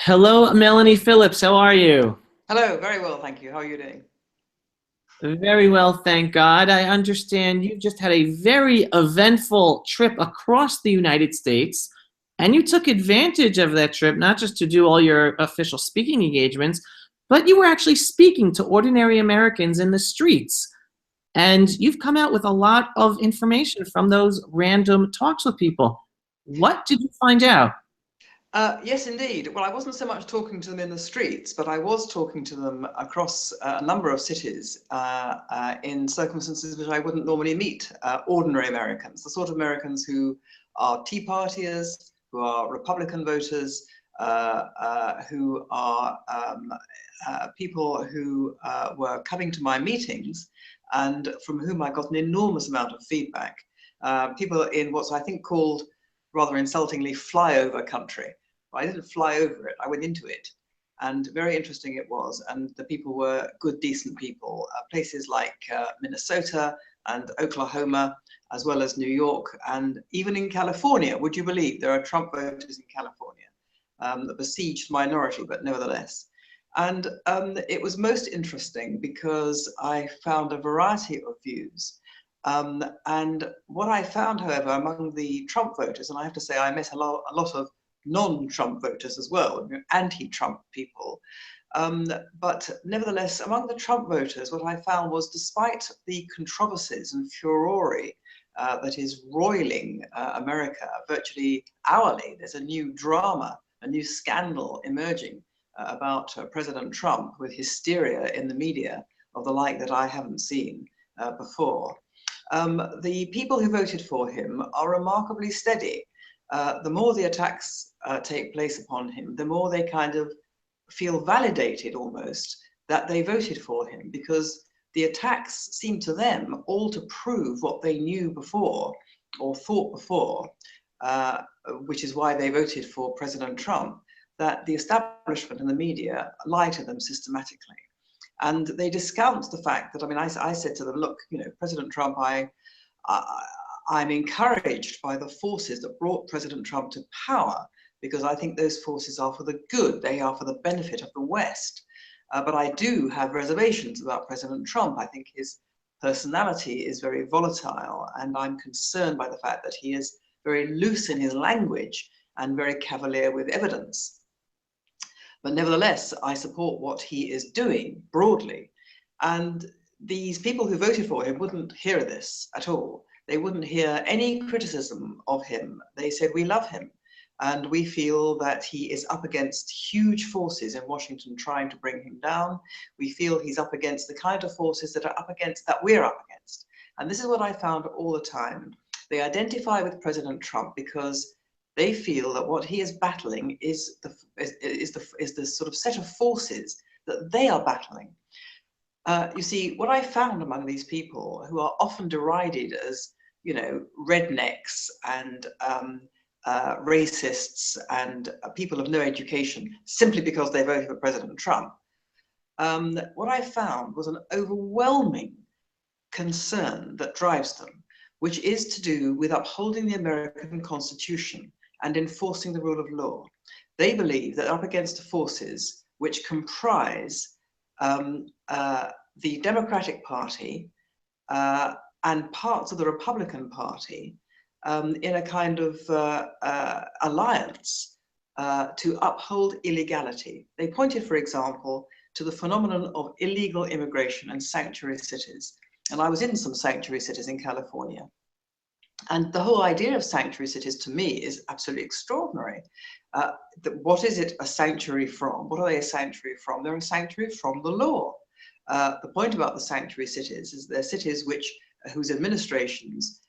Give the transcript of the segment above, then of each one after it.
Hello, Melanie Phillips. How are you? Hello, very well, thank you. How are you doing? Very well, thank God. I understand you just had a very eventful trip across the United States, and you took advantage of that trip not just to do all your official speaking engagements, but you were actually speaking to ordinary Americans in the streets. And you've come out with a lot of information from those random talks with people. What did you find out? Yes, indeed. Well, I wasn't so much talking to them in the streets, but I was talking to them across a number of cities in circumstances which I wouldn't normally meet ordinary Americans, the sort of Americans who are Tea Partiers, who are Republican voters, who are people who were coming to my meetings and from whom I got an enormous amount of feedback. People in what's I think called rather insultingly flyover country. I didn't fly over it, I went into it. And very interesting it was. And the people were good, decent people. Places like Minnesota and Oklahoma, as well as New York, and even in California. Would you believe there are Trump voters in California? The besieged minority, but nevertheless. And it was most interesting because I found a variety of views. And what I found, however, among the Trump voters, and I have to say I met a lot of non-Trump voters as well, anti-Trump people. But nevertheless, among the Trump voters, what I found was despite the controversies and furore that is roiling America virtually hourly, there's a new drama, a new scandal emerging about President Trump with hysteria in the media of the like that I haven't seen before. The people who voted for him are remarkably steady. The more the attacks take place upon him, the more they kind of feel validated almost that they voted for him, because the attacks seem to them all to prove what they knew before or thought before, which is why they voted for President Trump, that the establishment and the media lie to them systematically. And they discount the fact that, I mean, I said to them, look, you know, President Trump, I'm encouraged by the forces that brought President Trump to power, because I think those forces are for the good, they are for the benefit of the West. But I do have reservations about President Trump. I think his personality is very volatile, and I'm concerned by the fact that he is very loose in his language and very cavalier with evidence. But nevertheless, I support what he is doing broadly. And these people who voted for him wouldn't hear this at all. They wouldn't hear any criticism of him. They said, we love him. And we feel that he is up against huge forces in Washington trying to bring him down. We feel he's up against the kind of forces that are up against, that we're up against. And this is what I found all the time. They identify with President Trump because they feel that what he is battling is the sort of set of forces that they are battling. You see, what I found among these people, who are often derided as, you know, rednecks and racists and people of no education, simply because they voted for President Trump, what I found was an overwhelming concern that drives them, which is to do with upholding the American Constitution and enforcing the rule of law. They believe that up against forces which comprise the Democratic Party and parts of the Republican Party in a kind of alliance to uphold illegality. They pointed, for example, to the phenomenon of illegal immigration and sanctuary cities. And I was in some sanctuary cities in California. And the whole idea of sanctuary cities to me is absolutely extraordinary. What is it a sanctuary from? What are they a sanctuary from? They're a sanctuary from the law. The point about the sanctuary cities is they're cities whose administrations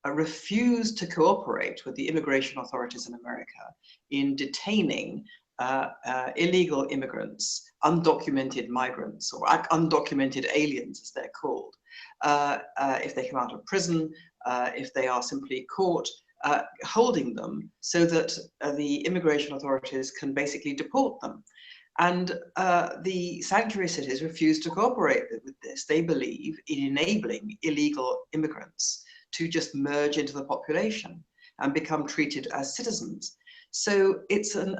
refuse to cooperate with the immigration authorities in America in detaining illegal immigrants, undocumented migrants, or undocumented aliens, as they're called, if they come out of prison, if they are simply caught, holding them so that the immigration authorities can basically deport them. And the sanctuary cities refuse to cooperate with this. They believe in enabling illegal immigrants to just merge into the population and become treated as citizens. So it's an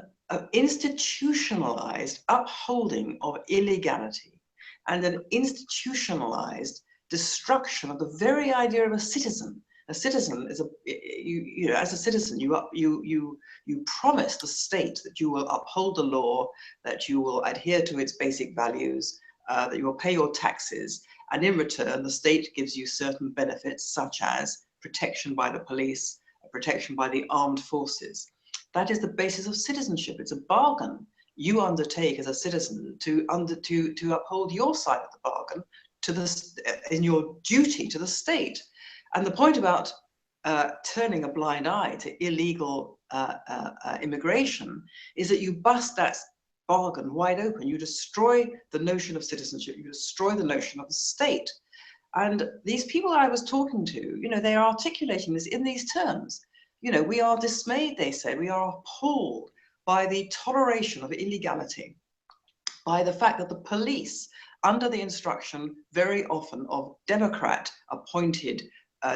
institutionalized upholding of illegality and an institutionalized destruction of the very idea of a citizen. A citizen is as a citizen, you promise the state that you will uphold the law, that you will adhere to its basic values, that you will pay your taxes, and in return, the state gives you certain benefits, such as protection by the police, protection by the armed forces. That is the basis of citizenship. It's a bargain you undertake as a citizen to uphold your side of the bargain in your duty to the state. And the point about turning a blind eye to illegal immigration is that you bust that bargain wide open. You destroy the notion of citizenship. You destroy the notion of the state. And these people I was talking to, they are articulating this in these terms. We are dismayed, they say, we are appalled by the toleration of illegality, by the fact that the police, under the instruction very often of Democrat-appointed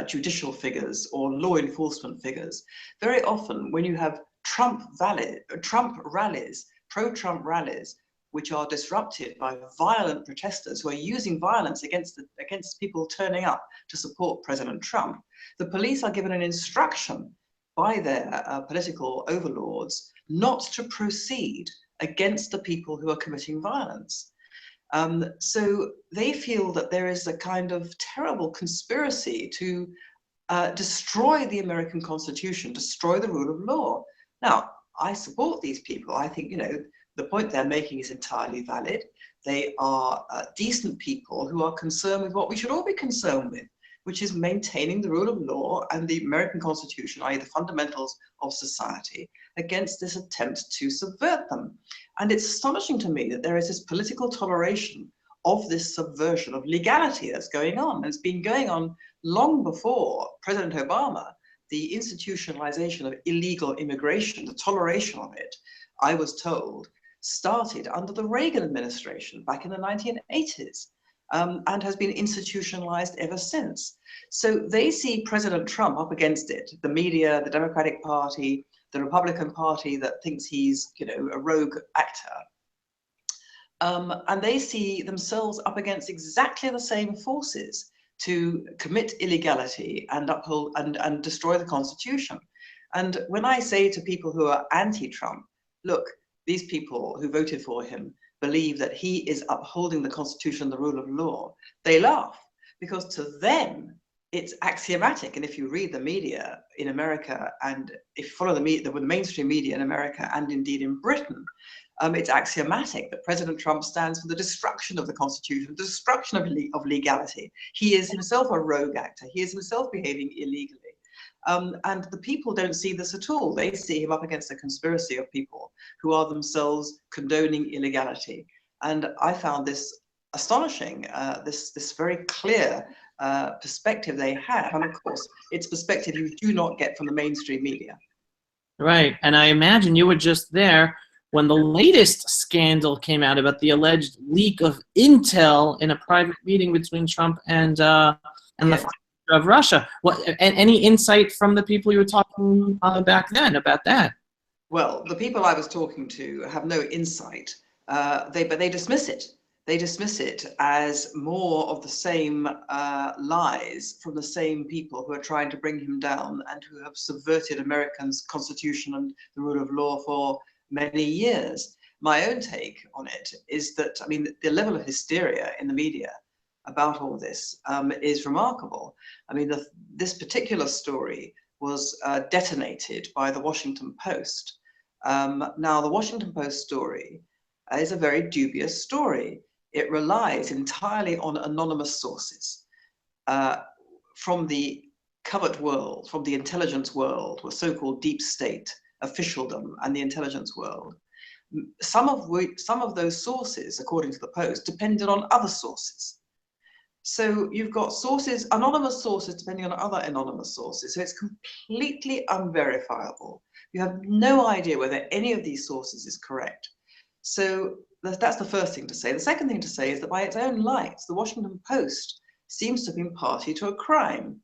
judicial figures or law enforcement figures, very often when you have Trump rallies, pro-Trump rallies, which are disrupted by violent protesters who are using violence against people turning up to support President Trump, the police are given an instruction by their political overlords not to proceed against the people who are committing violence. So they feel that there is a kind of terrible conspiracy to destroy the American Constitution, destroy the rule of law. Now, I support these people. I think, the point they're making is entirely valid. They are decent people who are concerned with what we should all be concerned with, which is maintaining the rule of law and the American Constitution, i.e. the fundamentals of society, against this attempt to subvert them. And it's astonishing to me that there is this political toleration of this subversion of legality that's going on. And it's been going on long before President Obama. The institutionalization of illegal immigration, the toleration of it, I was told, started under the Reagan administration back in the 1980s. And has been institutionalized ever since. So they see President Trump up against it, the media, the Democratic Party, the Republican Party that thinks he's, a rogue actor. And they see themselves up against exactly the same forces to commit illegality and uphold and destroy the Constitution. And when I say to people who are anti-Trump, look, these people who voted for him believe that he is upholding the Constitution, the rule of law, they laugh, because to them it's axiomatic. And if you read the media in America, and if you follow the mainstream media in America and indeed in Britain, it's axiomatic that President Trump stands for the destruction of the Constitution, the destruction of legality. He is himself a rogue actor. He is himself behaving illegally. And the people don't see this at all. They see him up against a conspiracy of people who are themselves condoning illegality. And I found this astonishing, this very clear perspective they have. And of course, it's perspective you do not get from the mainstream media. Right. And I imagine you were just there when the latest scandal came out about the alleged leak of intel in a private meeting between Trump and the of Russia. Any insight from the people you were talking back then about that? Well, the people I was talking to have no insight, but they dismiss it. They dismiss it as more of the same lies from the same people who are trying to bring him down and who have subverted Americans' constitution and the rule of law for many years. My own take on it is that, the level of hysteria in the media about all this is remarkable. This particular story was detonated by the Washington Post. Now, the Washington Post story is a very dubious story. It relies entirely on anonymous sources from the covert world, from the intelligence world, or so-called deep state officialdom and the intelligence world. Some of those sources, according to the Post, depended on other sources. So you've got sources, anonymous sources depending on other anonymous sources. So it's completely unverifiable. You have no idea whether any of these sources is correct. So that's the first thing to say. The second thing to say is that by its own lights, the Washington Post seems to have been party to a crime.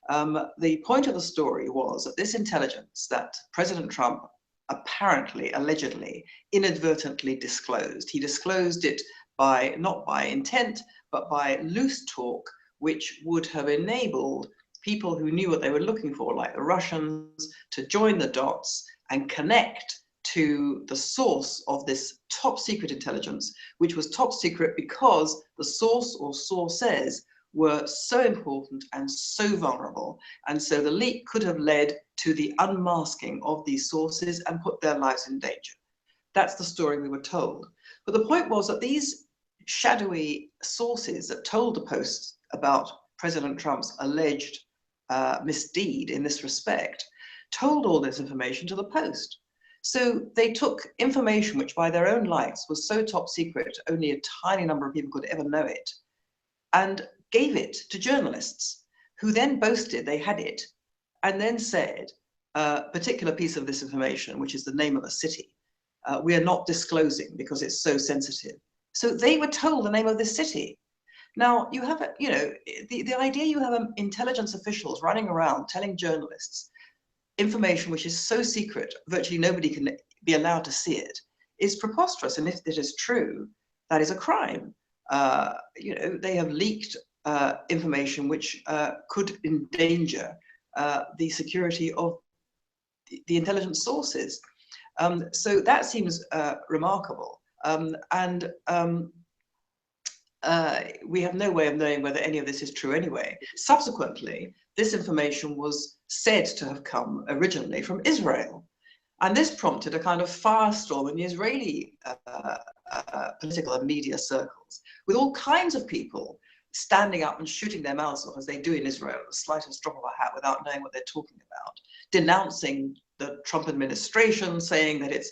The point of the story was that this intelligence that President Trump apparently, allegedly, inadvertently disclosed. He disclosed it not by intent, but by loose talk, which would have enabled people who knew what they were looking for, like the Russians, to join the dots and connect to the source of this top secret intelligence, which was top secret because the source or sources were so important and so vulnerable. And so the leak could have led to the unmasking of these sources and put their lives in danger. That's the story we were told. But the point was that these shadowy sources that told the Post about President Trump's alleged misdeed in this respect told all this information to the Post. So they took information which by their own lights was so top secret, only a tiny number of people could ever know it, and gave it to journalists who then boasted they had it and then said, a particular piece of this information, which is the name of a city, we are not disclosing because it's so sensitive. So they were told the name of this city. Now you have, the idea you have intelligence officials running around telling journalists information which is so secret, virtually nobody can be allowed to see it, is preposterous. And if it is true, that is a crime. They have leaked information which could endanger the security of the intelligence sources. So that seems remarkable. We have no way of knowing whether any of this is true anyway. Subsequently, this information was said to have come originally from Israel. And this prompted a kind of firestorm in the Israeli political and media circles, with all kinds of people standing up and shooting their mouths off, as they do in Israel, the slightest drop of a hat without knowing what they're talking about, denouncing the Trump administration, saying that it's,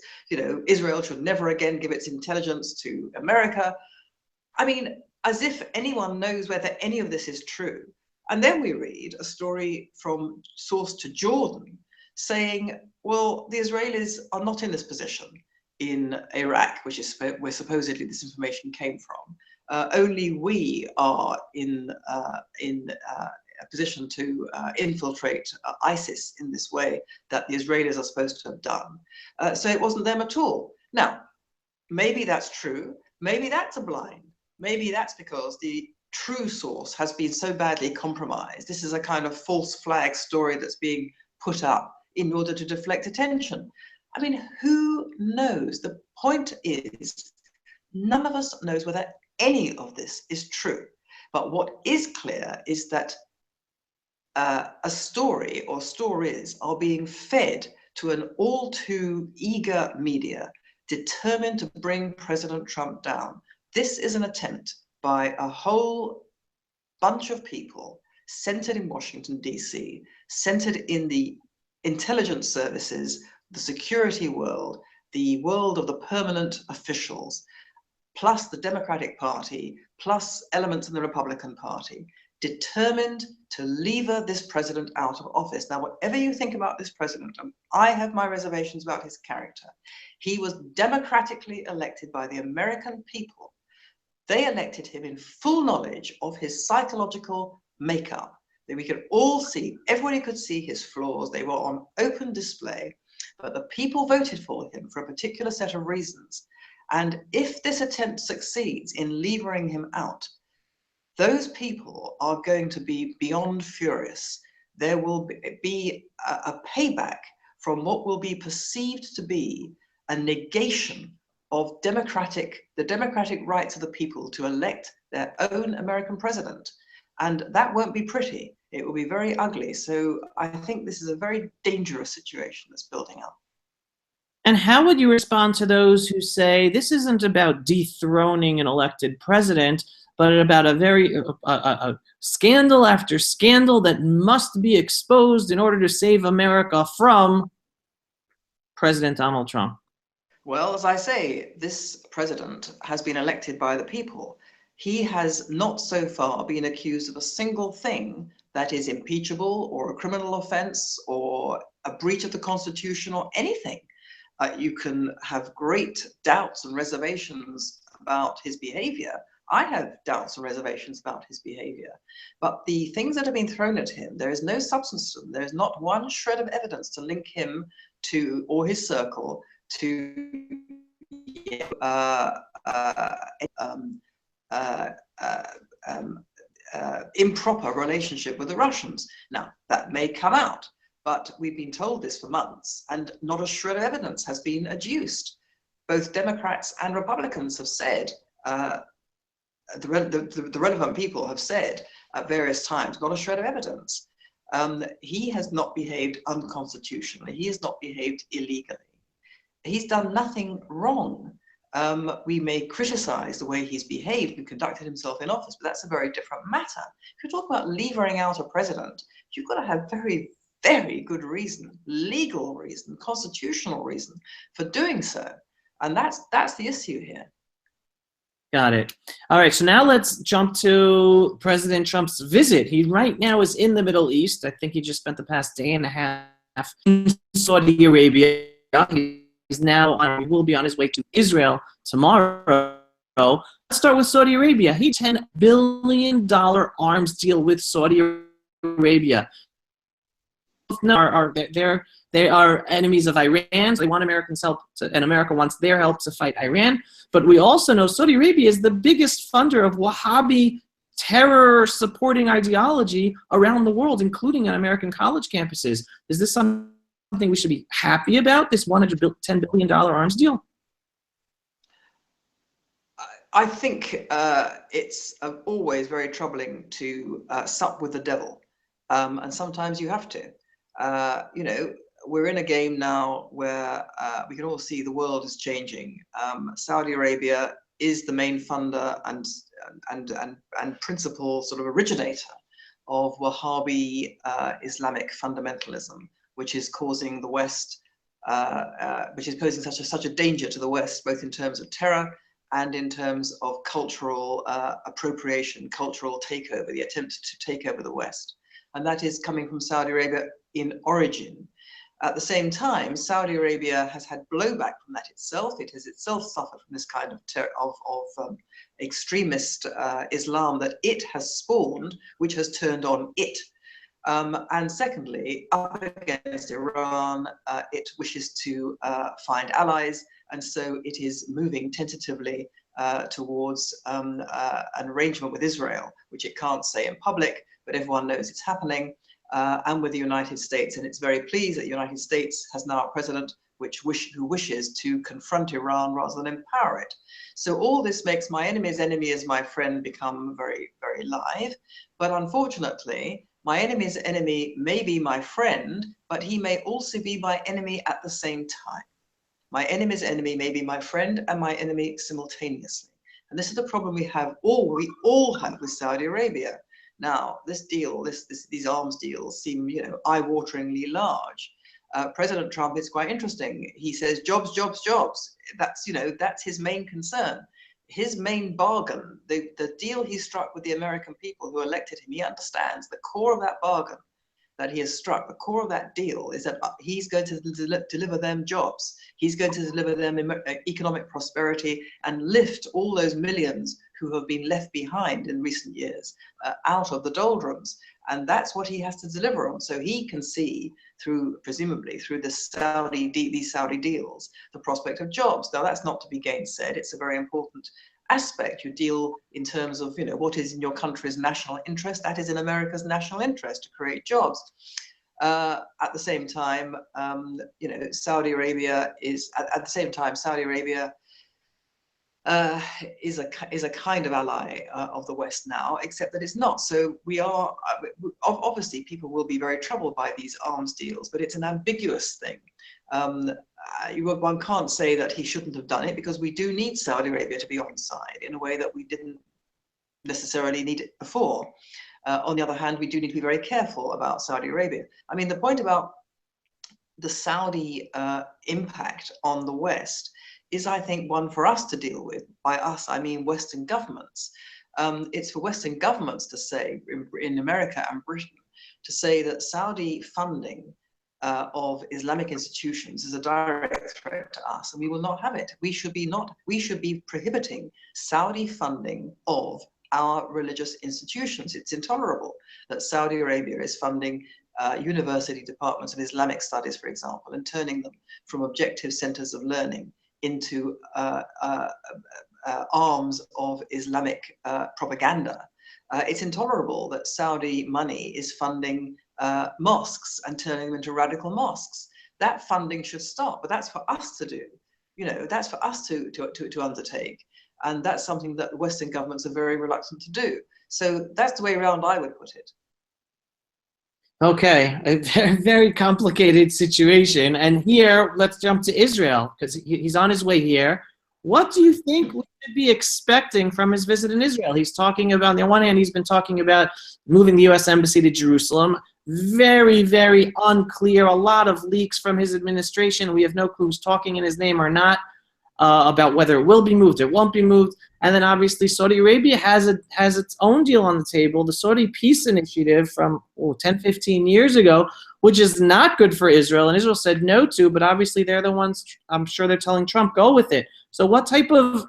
Israel should never again give its intelligence to America. I mean, as if anyone knows whether any of this is true. And then we read a story from Source to Jordan saying, well, the Israelis are not in this position in Iraq, which is where supposedly this information came from. Only we are in a position to infiltrate ISIS in this way that the Israelis are supposed to have done. So it wasn't them at all. Now, maybe that's true. Maybe that's a blind. Maybe that's because the true source has been so badly compromised. This is a kind of false flag story that's being put up in order to deflect attention. I mean, who knows? The point is, none of us knows whether any of this is true. But what is clear is that a story or stories are being fed to an all too eager media determined to bring President Trump down. This is an attempt by a whole bunch of people centered in Washington, D.C., centered in the intelligence services, the security world, the world of the permanent officials, plus the Democratic Party, plus elements in the Republican Party, determined to lever this president out of office. Now, whatever you think about this president, and I have my reservations about his character, he was democratically elected by the American people. They elected him in full knowledge of his psychological makeup. That we could all see, everybody could see his flaws. They were on open display, but the people voted for him for a particular set of reasons. And if this attempt succeeds in levering him out, those people are going to be beyond furious. There will be a payback from what will be perceived to be a negation of the democratic rights of the people to elect their own American president. And that won't be pretty. It will be very ugly. So I think this is a very dangerous situation that's building up. And how would you respond to those who say this isn't about dethroning an elected president, but about a very scandal after scandal that must be exposed in order to save America from President Donald Trump? Well, as I say, this president has been elected by the people. He has not so far been accused of a single thing that is impeachable or a criminal offense or a breach of the Constitution or anything. You can have great doubts and reservations about his behavior. I have doubts and reservations about his behavior. But the things that have been thrown at him, there is no substance to them. There is not one shred of evidence to link him to, or his circle, to uh, uh, um, uh, uh, improper relationship with the Russians. Now, that may come out, but we've been told this for months, and not a shred of evidence has been adduced. Both Democrats and Republicans have said, the relevant people have said at various times, not a shred of evidence. He has not behaved unconstitutionally. He has not behaved illegally. He's done nothing wrong. We may criticize the way he's behaved and conducted himself in office, but that's a very different matter. If you talk about levering out a president, you've got to have very, very good reason, legal reason, constitutional reason for doing so. And that's the issue here. Got it. All right, so now let's jump to President Trump's visit. He right now is in the Middle East. I think he just spent the past day and a half in Saudi Arabia. He's now he will be on his way to Israel tomorrow. Let's start with Saudi Arabia. He $10 billion arms deal with Saudi Arabia. They are enemies of Iran. So they want Americans' help, and America wants their help to fight Iran. But we also know Saudi Arabia is the biggest funder of Wahhabi terror-supporting ideology around the world, including on American college campuses. Is this something we should be happy about, this $10 billion arms deal? I think it's always very troubling to sup with the devil. And sometimes you have to. We're in a game now where we can all see the world is changing. Saudi Arabia is the main funder and principal sort of originator of Wahhabi Islamic fundamentalism, which is causing the West, which is posing such a danger to the West, both in terms of terror and in terms of cultural appropriation, cultural takeover, the attempt to take over the West. And that is coming from Saudi Arabia in origin. At the same time, Saudi Arabia has had blowback from that itself. It has itself suffered from this kind of extremist Islam that it has spawned, which has turned on it. And secondly, up against Iran, it wishes to find allies, and so it is moving tentatively towards an arrangement with Israel, which it can't say in public, but everyone knows it's happening. And with the United States, and it's very pleased that the United States has now a president who wishes to confront Iran rather than empower it. So all this makes my enemy's enemy as my friend become very, very live. But unfortunately, my enemy's enemy may be my friend, but he may also be my enemy at the same time. My enemy's enemy may be my friend and my enemy simultaneously. And this is the problem we all have with Saudi Arabia. Now, this deal, these arms deals seem, eye-wateringly large. President Trump is quite interesting. He says jobs, jobs, jobs. That's his main concern. His main bargain, the deal he struck with the American people who elected him, he understands the core of that bargain that he has struck, the core of that deal is that he's going to deliver them jobs. He's going to deliver them economic prosperity and lift all those millions who have been left behind in recent years out of the doldrums. And that's what he has to deliver on. So he can see presumably through these Saudi deals, the prospect of jobs. Now that's not to be gainsaid. It's a very important aspect. You deal in terms of, what is in your country's national interest. That is in America's national interest to create jobs. At the same time, Saudi Arabia is is a kind of ally of the West now, except that it's not. So we are obviously people will be very troubled by these arms deals, but it's an ambiguous thing. One can't say that he shouldn't have done it because we do need Saudi Arabia to be on side in a way that we didn't necessarily need it before. On the other hand, we do need to be very careful about Saudi Arabia. I mean, the point about the Saudi impact on the West is, I think, one for us to deal with. By us, I mean Western governments. It's for Western governments to say, in America and Britain, to say that Saudi funding of Islamic institutions is a direct threat to us, and we will not have it. We should be prohibiting Saudi funding of our religious institutions. It's intolerable that Saudi Arabia is funding university departments of Islamic studies, for example, and turning them from objective centers of learning into arms of Islamic propaganda. It's intolerable that Saudi money is funding mosques and turning them into radical mosques. That funding should stop, but that's for us to do. You know, that's for us to undertake. And that's something that Western governments are very reluctant to do. So that's the way around I would put it. Okay, a very, very complicated situation. And here, let's jump to Israel, because he's on his way here. What do you think we should be expecting from his visit in Israel? He's talking about, on the one hand, he's been talking about moving the U.S. Embassy to Jerusalem. Very, very unclear. A lot of leaks from his administration. We have no clue who's talking in his name or not, about whether it will be moved, it won't be moved. And then obviously Saudi Arabia has its own deal on the table, the Saudi Peace Initiative from 10, 15 years ago, which is not good for Israel. And Israel said no to, but obviously they're the ones, I'm sure they're telling Trump, go with it. So what type of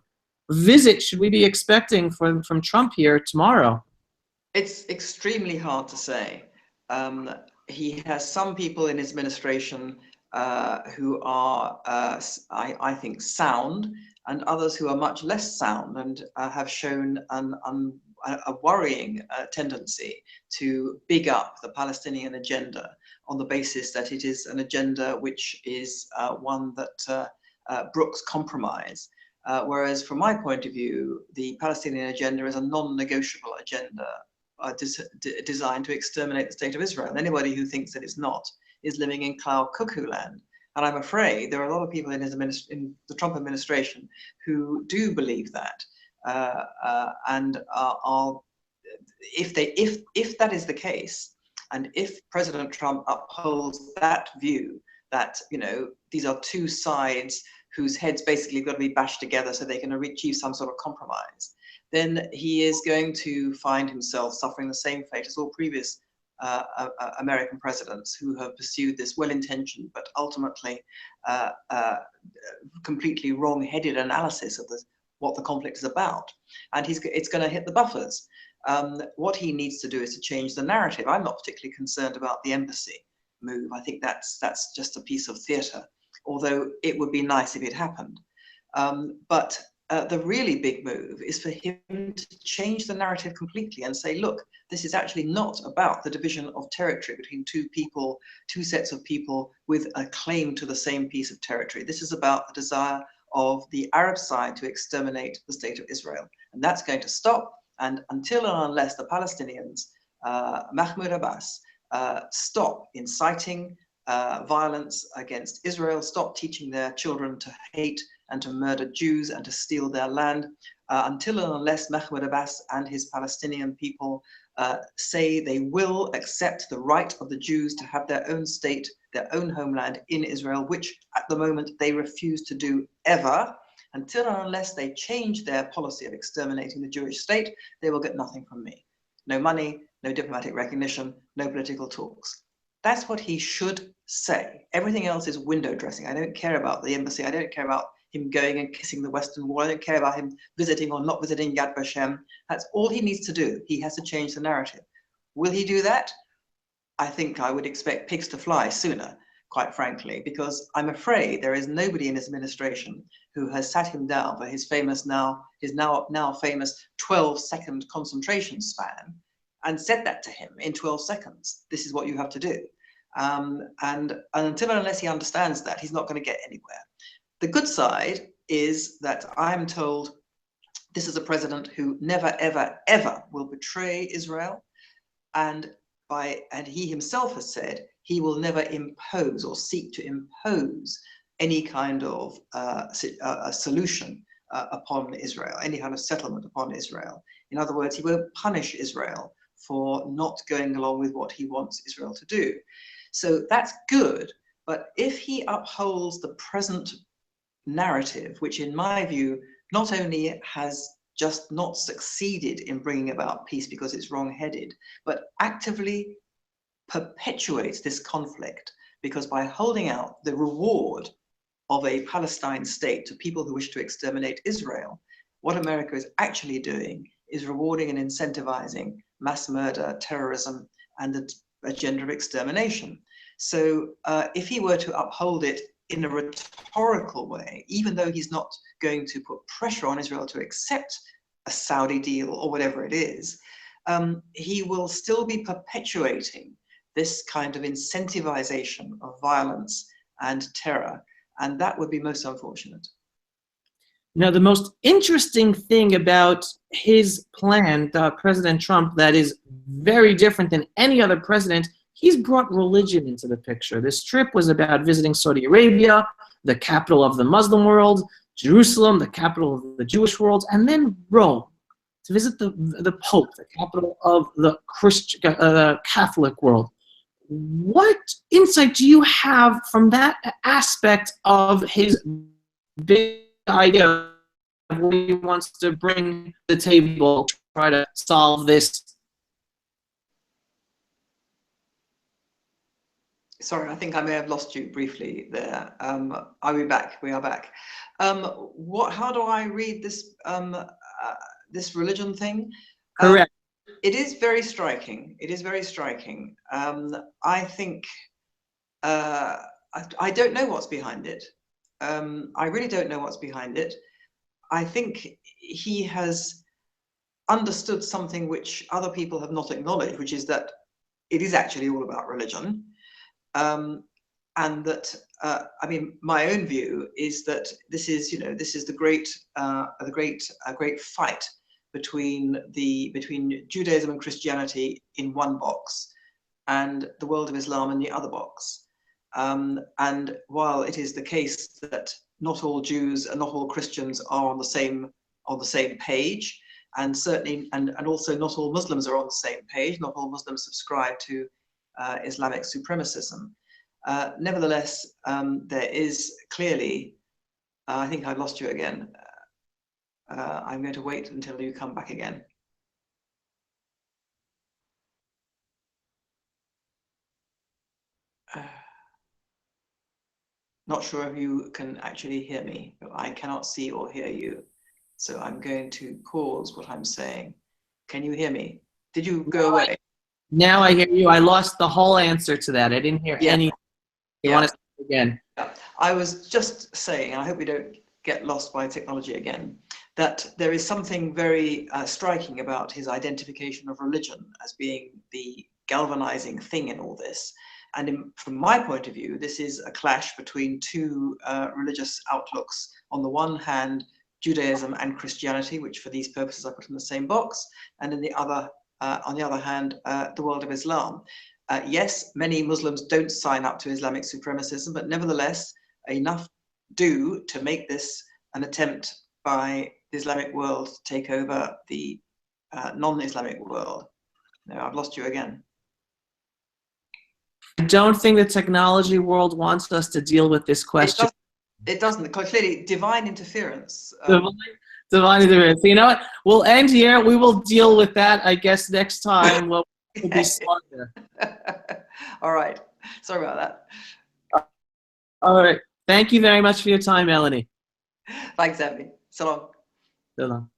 visit should we be expecting from Trump here tomorrow? It's extremely hard to say. He has some people in his administration who are, I think, sound, and others who are much less sound and have shown a worrying tendency to big up the Palestinian agenda on the basis that it is an agenda which is one that brooks compromise. Whereas from my point of view, the Palestinian agenda is a non-negotiable agenda designed to exterminate the state of Israel. And anybody who thinks that it's not is living in cloud cuckoo land. And I'm afraid there are a lot of people in the Trump administration who do believe that, and are if that is the case, and if President Trump upholds that view that, you know, these are two sides whose heads basically got to be bashed together so they can achieve some sort of compromise, then he is going to find himself suffering the same fate as all previous American presidents who have pursued this well-intentioned but ultimately completely wrong-headed analysis of what the conflict is about. And it's going to hit the buffers. What he needs to do is to change the narrative. I'm not particularly concerned about the embassy move. I think that's just a piece of theatre, although it would be nice if it happened. But the really big move is for him to change the narrative completely and say, look, this is actually not about the division of territory between two sets of people with a claim to the same piece of territory. This is about the desire of the Arab side to exterminate the state of Israel. And that's going to stop. And until and unless the Palestinians, Mahmoud Abbas, stop inciting violence against Israel, stop teaching their children to hate and to murder Jews and to steal their land, until and unless Mahmoud Abbas and his Palestinian people say they will accept the right of the Jews to have their own state, their own homeland in Israel, which at the moment they refuse to do ever, until and unless they change their policy of exterminating the Jewish state, they will get nothing from me. No money, no diplomatic recognition, no political talks. That's what he should say. Everything else is window dressing. I don't care about the embassy. I don't care about him going and kissing the Western Wall. I don't care about him visiting or not visiting Yad Vashem. That's all he needs to do. He has to change the narrative. Will he do that? I think I would expect pigs to fly sooner, quite frankly, because I'm afraid there is nobody in his administration who has sat him down for his now famous 12-second concentration span and said that to him in 12 seconds. This is what you have to do. And until and unless he understands that, he's not going to get anywhere. The good side is that I'm told this is a president who never, ever, ever will betray Israel. And he himself has said he will never impose or seek to impose any kind of a solution upon Israel, any kind of settlement upon Israel. In other words, he won't punish Israel for not going along with what he wants Israel to do. So that's good. But if he upholds the present narrative, which in my view, not only has just not succeeded in bringing about peace because it's wrong-headed, but actively perpetuates this conflict, because by holding out the reward of a Palestine state to people who wish to exterminate Israel, what America is actually doing is rewarding and incentivizing mass murder, terrorism, and agenda of extermination. So if he were to uphold it in a rhetorical way, even though he's not going to put pressure on Israel to accept a Saudi deal or whatever it is, he will still be perpetuating this kind of incentivization of violence and terror, and that would be most unfortunate. Now, the most interesting thing about his plan, President Trump, that is very different than any other president, he's brought religion into the picture. This trip was about visiting Saudi Arabia, the capital of the Muslim world, Jerusalem, the capital of the Jewish world, and then Rome, to visit the Pope, the capital of the Catholic world. What insight do you have from that aspect of his big idea of what he wants to bring to the table to try to solve this? Sorry, I think I may have lost you briefly there. Are we back? We are back. How do I read this this religion thing? Correct. It is very striking. It is very striking. I think I don't know what's behind it. I really don't know what's behind it. I think he has understood something which other people have not acknowledged, which is that it is actually all about religion. And that I mean, my own view is that this is, you know, this is the great fight between Judaism and Christianity in one box, and the world of Islam in the other box. And while it is the case that not all Jews and not all Christians are on the same page, and certainly and also not all Muslims are on the same page, not all Muslims subscribe to Islamic supremacism. Nevertheless, there is clearly, I think I've lost you again. I'm going to wait until you come back again. Not sure if you can actually hear me, but I cannot see or hear you. So I'm going to pause what I'm saying. Can you hear me? Did you go away? Now I hear you. I lost the whole answer to that. I didn't hear any. You want to say it again? Yeah. I was just saying, and I hope we don't get lost by technology again, that there is something very striking about his identification of religion as being the galvanizing thing in all this. And from my point of view, this is a clash between two religious outlooks. On the one hand, Judaism and Christianity, which for these purposes I put in the same box, and in the other, on the other hand, the world of Islam. Yes, many Muslims don't sign up to Islamic supremacism, but nevertheless, enough do to make this an attempt by the Islamic world to take over the non-Islamic world. No, I've lost you again. I don't think the technology world wants us to deal with this question. It doesn't. Clearly, divine interference. Divine interference. So you know what? We'll end here. We will deal with that, I guess, next time. We'll be smarter. All right. Sorry about that. All right. Thank you very much for your time, Melanie. Thanks, Emily. So long. So long.